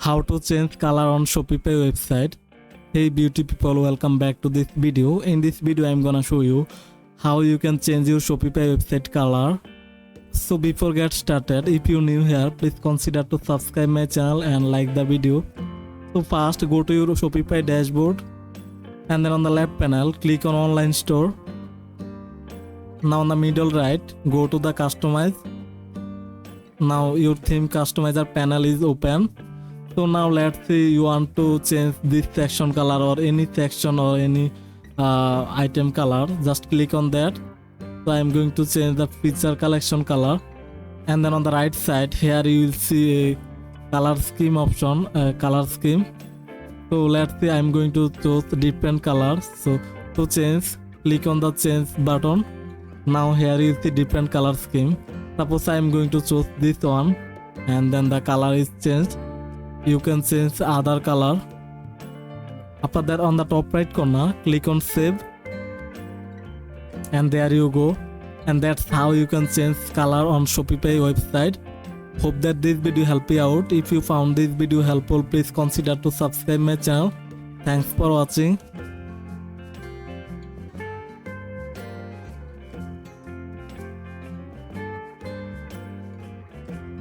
how to change color on Shopify website. Hey beauty people, welcome back to this video. In this video I'm gonna show you how you can change your Shopify website color. So before get started, if you new here, please consider to subscribe my channel and like the video. So first go to your Shopify dashboard and then on the left panel click on online store. Now on the middle right go to the customize. Now your theme customizer panel is open. So now let's say you want to change this section color or any section or any item color, just click on that. So I'm going to change the feature collection color, and then on the right side here you will see a color scheme option, color scheme. So let's say I'm going to choose different colors. So to change, click on the change button. Now here you see different color scheme. Suppose I'm going to choose this one, and then the color is changed. You can change other color. After that on the top right corner click on save, and there you go. And that's how you can change color on Shopify website. Hope that this video helped you out. If you found this video helpful, please consider to subscribe my channel. Thanks for watching.